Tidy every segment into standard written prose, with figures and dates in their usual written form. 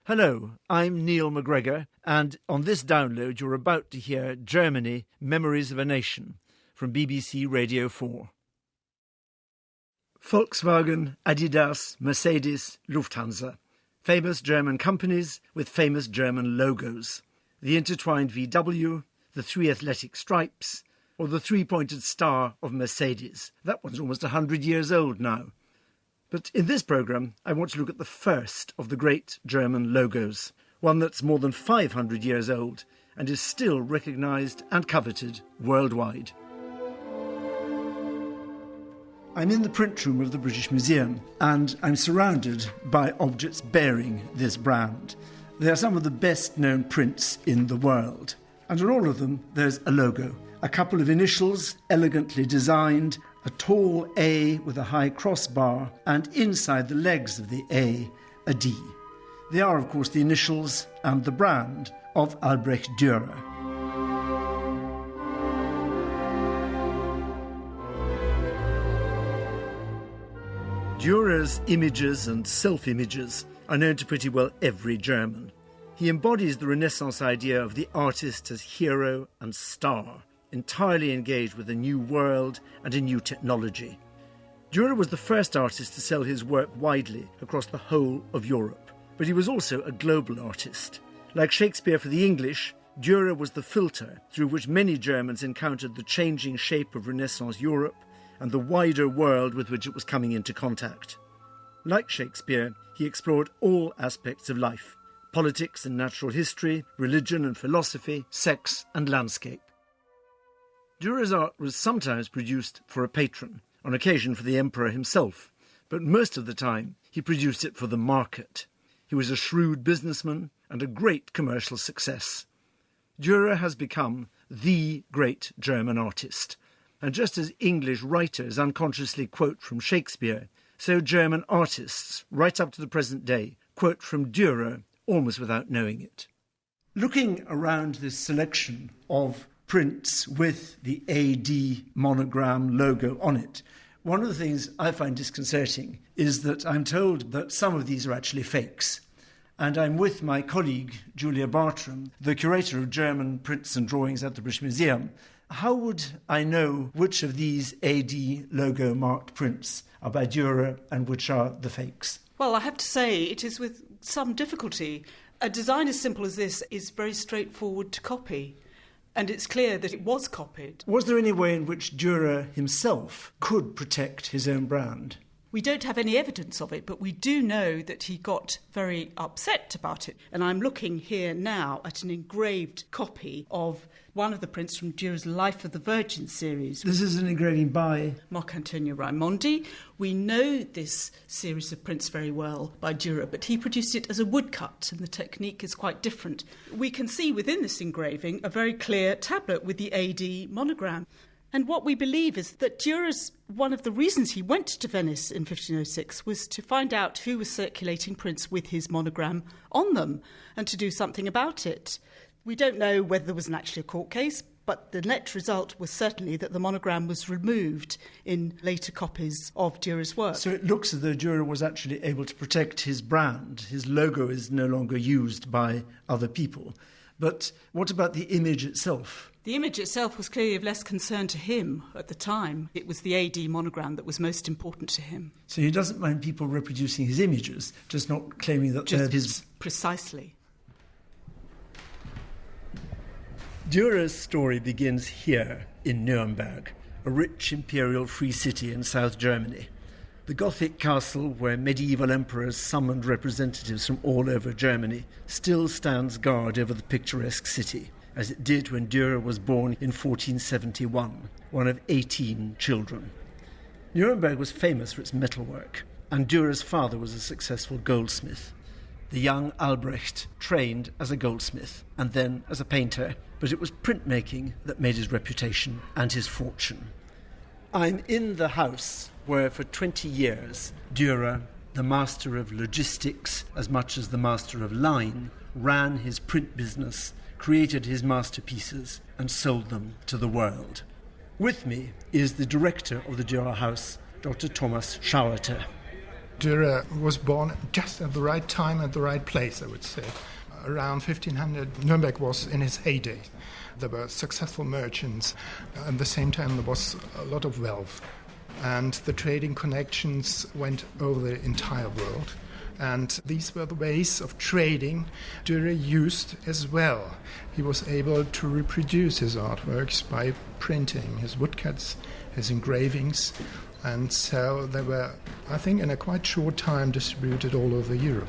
Hello, I'm Neil McGregor, and on this download you're about to hear Germany, Memories of a Nation, from BBC Radio 4. Volkswagen, Adidas, Mercedes, Lufthansa. Famous German companies with famous German logos. The intertwined VW, the three athletic stripes, or the three-pointed star of Mercedes. That one's almost 100 years old now. But in this programme, I want to look at the first of the great German logos, one that's more than 500 years old and is still recognised and coveted worldwide. I'm in the print room of the British Museum, and I'm surrounded by objects bearing this brand. They are some of the best-known prints in the world. And on all of them, there's a logo. A couple of initials, elegantly designed, a tall A with a high crossbar, and inside the legs of the A D. They are, of course, the initials and the brand of Albrecht Dürer. Dürer's images and self-images are known to pretty well every German. He embodies the Renaissance idea of the artist as hero and star, entirely engaged with a new world and a new technology. Dürer was the first artist to sell his work widely across the whole of Europe, but he was also a global artist. Like Shakespeare for the English, Dürer was the filter through which many Germans encountered the changing shape of Renaissance Europe and the wider world with which it was coming into contact. Like Shakespeare, he explored all aspects of life: politics and natural history, religion and philosophy, sex and landscape. Dürer's art was sometimes produced for a patron, on occasion for the emperor himself, but most of the time he produced it for the market. He was a shrewd businessman and a great commercial success. Dürer has become the great German artist, and just as English writers unconsciously quote from Shakespeare, so German artists, right up to the present day, quote from Dürer almost without knowing it. Looking around this selection of prints with the AD monogram logo on it, one of the things I find disconcerting is that I'm told that some of these are actually fakes. And I'm with my colleague, Julia Bartram, the curator of German prints and drawings at the British Museum. How would I know which of these AD logo-marked prints are by Dürer and which are the fakes? Well, I have to say it is with some difficulty. A design as simple as this is very straightforward to copy. And it's clear that it was copied. Was there any way in which Dürer himself could protect his own brand? We don't have any evidence of it, but we do know that he got very upset about it. And I'm looking here now at an engraved copy of one of the prints from Dürer's Life of the Virgin series. This is an engraving by Marcantonio Raimondi. We know this series of prints very well by Dürer, but he produced it as a woodcut, and the technique is quite different. We can see within this engraving a very clear tablet with the AD monogram. And what we believe is that Dürer's, one of the reasons he went to Venice in 1506 was to find out who was circulating prints with his monogram on them and to do something about it. We don't know whether there was actually a court case, but the net result was certainly that the monogram was removed in later copies of Dürer's work. So it looks as though Dürer was actually able to protect his brand. His logo is no longer used by other people. But what about the image itself? The image itself was clearly of less concern to him at the time. It was the AD monogram that was most important to him. So he doesn't mind people reproducing his images, just not claiming that they're his. Precisely. Dürer's story begins here in Nuremberg, a rich imperial free city in South Germany. The Gothic castle, where medieval emperors summoned representatives from all over Germany, still stands guard over the picturesque city, as it did when Dürer was born in 1471, one of 18 children. Nuremberg was famous for its metalwork, and Dürer's father was a successful goldsmith. The young Albrecht trained as a goldsmith and then as a painter, but it was printmaking that made his reputation and his fortune. I'm in the house where for 20 years Dürer, the master of logistics as much as the master of line, ran his print business, created his masterpieces and sold them to the world. With me is the director of the Dürer House, Dr. Thomas Schauerter. Durer was born just at the right time and the right place, I would say. Around 1500, Nuremberg was in its heyday. There were successful merchants. At the same time, there was a lot of wealth. And the trading connections went over the entire world. And these were the ways of trading Durer used as well. He was able to reproduce his artworks by printing his woodcuts, his engravings. And so they were, I think, in a quite short time distributed all over Europe.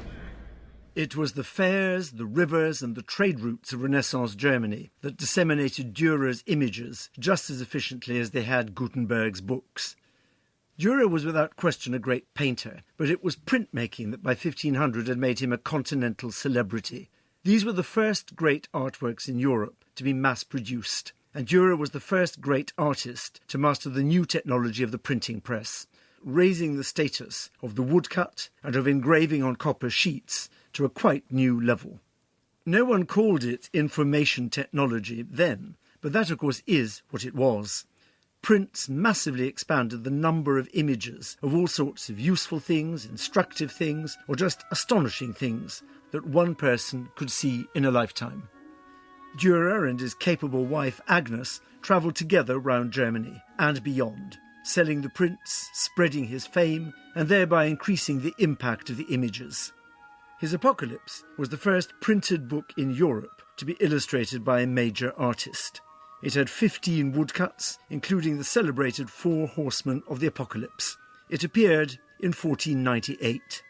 It was the fairs, the rivers and the trade routes of Renaissance Germany that disseminated Dürer's images just as efficiently as they had Gutenberg's books. Durer was without question a great painter, but it was printmaking that by 1500 had made him a continental celebrity. These were the first great artworks in Europe to be mass-produced, and Durer was the first great artist to master the new technology of the printing press, raising the status of the woodcut and of engraving on copper sheets to a quite new level. No one called it information technology then, but that, of course, is what it was. Prints massively expanded the number of images of all sorts of useful things, instructive things, or just astonishing things that one person could see in a lifetime. Durer and his capable wife Agnes travelled together round Germany and beyond, selling the prints, spreading his fame, and thereby increasing the impact of the images. His Apocalypse was the first printed book in Europe to be illustrated by a major artist. It had 15 woodcuts, including the celebrated 4 horsemen of the Apocalypse. It appeared in 1498.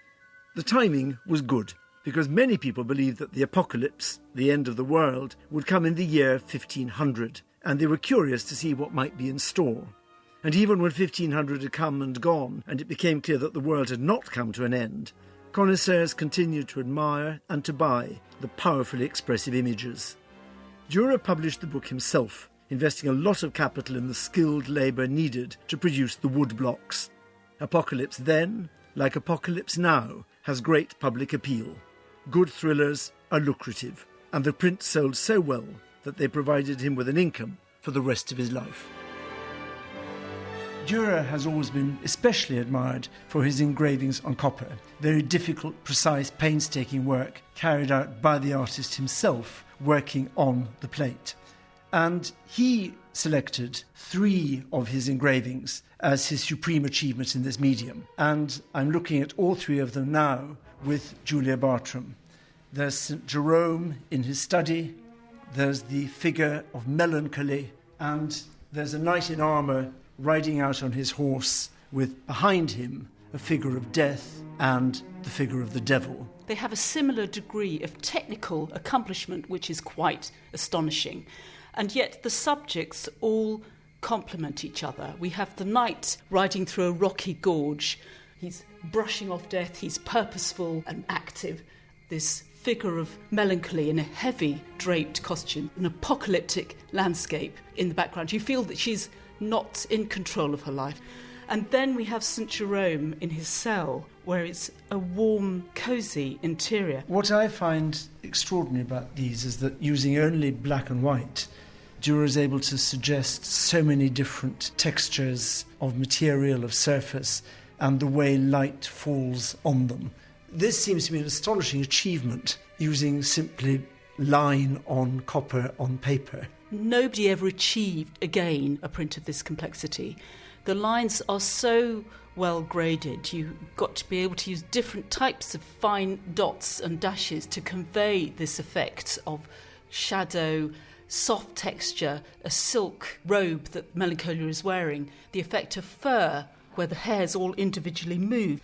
The timing was good, because many people believed that the Apocalypse, the end of the world, would come in the year 1500, and they were curious to see what might be in store. And even when 1500 had come and gone, and it became clear that the world had not come to an end, connoisseurs continued to admire and to buy the powerfully expressive images. Durer published the book himself, investing a lot of capital in the skilled labour needed to produce the wood blocks. Apocalypse then, like Apocalypse now, has great public appeal. Good thrillers are lucrative, and the prints sold so well that they provided him with an income for the rest of his life. Durer has always been especially admired for his engravings on copper, very difficult, precise, painstaking work carried out by the artist himself working on the plate. And he selected 3 of his engravings as his supreme achievement in this medium. And I'm looking at all 3 of them now with Julia Bartram. There's St. Jerome in his study, there's the figure of melancholy, and there's a knight in armour riding out on his horse with behind him a figure of death and the figure of the devil. They have a similar degree of technical accomplishment, which is quite astonishing. And yet the subjects all complement each other. We have the knight riding through a rocky gorge. He's brushing off death, he's purposeful and active. This figure of melancholy in a heavy draped costume, an apocalyptic landscape in the background. You feel that she's not in control of her life. And then we have St. Jerome in his cell, where it's a warm, cosy interior. What I find extraordinary about these is that using only black and white, Durer is able to suggest so many different textures of material, of surface, and the way light falls on them. This seems to be an astonishing achievement, using simply line on copper on paper. Nobody ever achieved, again, a print of this complexity. The lines are so well graded. You've got to be able to use different types of fine dots and dashes to convey this effect of shadow, soft texture, a silk robe that Melancholia is wearing, the effect of fur, where the hairs all individually move.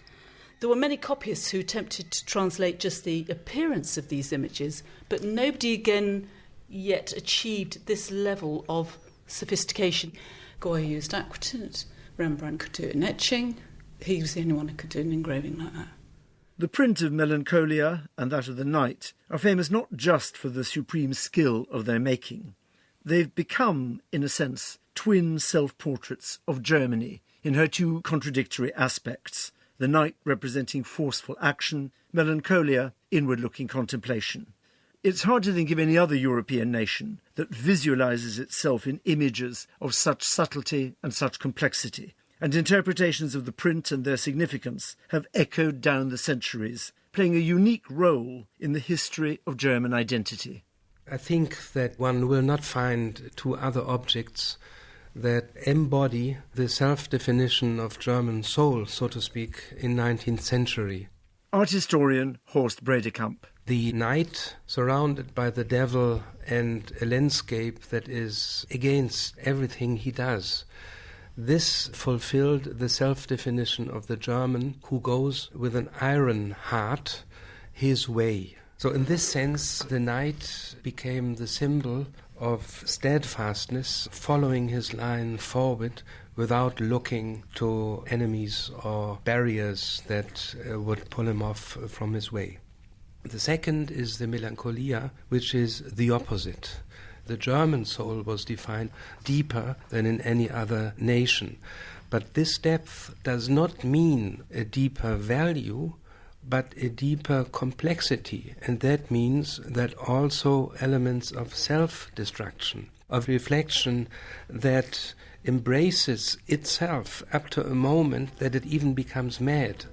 There were many copyists who attempted to translate just the appearance of these images, but nobody again yet achieved this level of sophistication. Goya used aquatint, Rembrandt could do it in etching. He was the only one who could do an engraving like that. The print of Melancholia and that of the Knight are famous not just for the supreme skill of their making. They've become, in a sense, twin self-portraits of Germany in her 2 contradictory aspects, the Knight representing forceful action, Melancholia, inward-looking contemplation. It's hard to think of any other European nation that visualises itself in images of such subtlety and such complexity. and interpretations of the print and their significance have echoed down the centuries, playing a unique role in the history of German identity. I think that one will not find two other objects that embody the self-definition of German soul, so to speak, in 19th century. Art historian Horst Bredekamp. The knight surrounded by the devil and a landscape that is against everything he does. This fulfilled the self-definition of the German who goes with an iron heart his way. So in this sense, the knight became the symbol of steadfastness, following his line forward without looking to enemies or barriers that would pull him off from his way. The second is the melancholia, which is the opposite. The German soul was defined deeper than in any other nation. But this depth does not mean a deeper value, but a deeper complexity. And that means that also elements of self-destruction, of reflection that embraces itself up to a moment that it even becomes mad.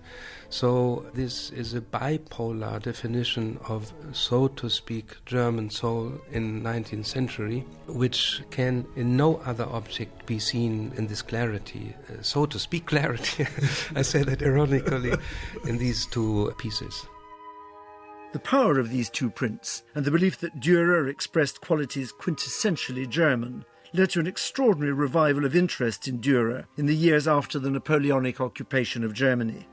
So this is a bipolar definition of, so to speak, German soul in 19th century, which can in no other object be seen in this clarity, so to speak clarity, I say that ironically, in these two pieces. The power of these two prints and the belief that Durer expressed qualities quintessentially German led to an extraordinary revival of interest in Durer in the years after the Napoleonic occupation of Germany.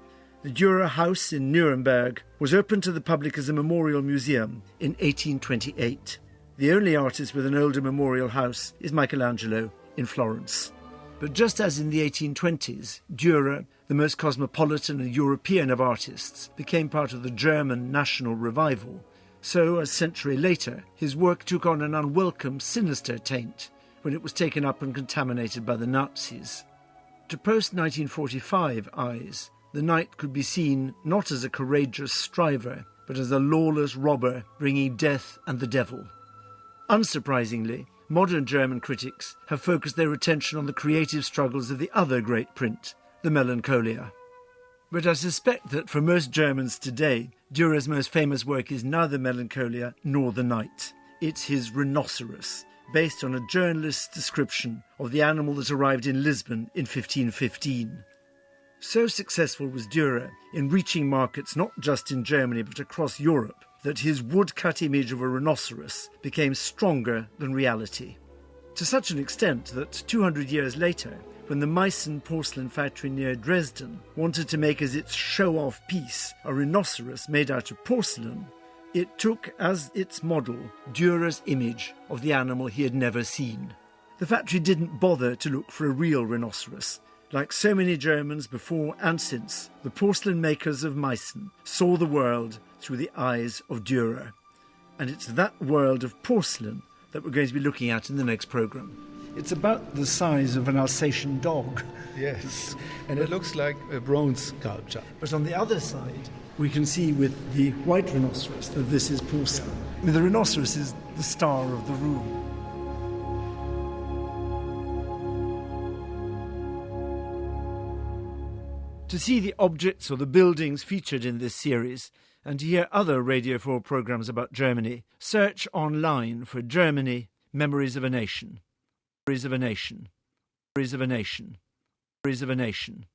The Durer House in Nuremberg was opened to the public as a memorial museum in 1828. The only artist with an older memorial house is Michelangelo in Florence. But just as in the 1820s, Durer, the most cosmopolitan and European of artists, became part of the German national revival, so a century later his work took on an unwelcome, sinister taint when it was taken up and contaminated by the Nazis. To post-1945 eyes, the knight could be seen not as a courageous striver, but as a lawless robber bringing death and the devil. Unsurprisingly, modern German critics have focused their attention on the creative struggles of the other great print, the Melancholia. But I suspect that for most Germans today, Durer's most famous work is neither Melancholia nor the Knight. It's his Rhinoceros, based on a journalist's description of the animal that arrived in Lisbon in 1515. So successful was Durer in reaching markets not just in Germany but across Europe that his woodcut image of a rhinoceros became stronger than reality. To such an extent that 200 years later, when the Meissen porcelain factory near Dresden wanted to make as its show-off piece a rhinoceros made out of porcelain, it took as its model Durer's image of the animal he had never seen. The factory didn't bother to look for a real rhinoceros. Like so many Germans before and since, the porcelain makers of Meissen saw the world through the eyes of Durer. And it's that world of porcelain that we're going to be looking at in the next programme. It's about the size of an Alsatian dog. Yes, and it looks like a bronze sculpture. But on the other side, we can see with the white rhinoceros that this is porcelain. I mean, the rhinoceros is the star of the room. To see the objects or the buildings featured in this series and to hear other Radio 4 programmes about Germany, search online for Germany, Memories of a Nation. Memories of a Nation. Memories of a Nation. Memories of a Nation.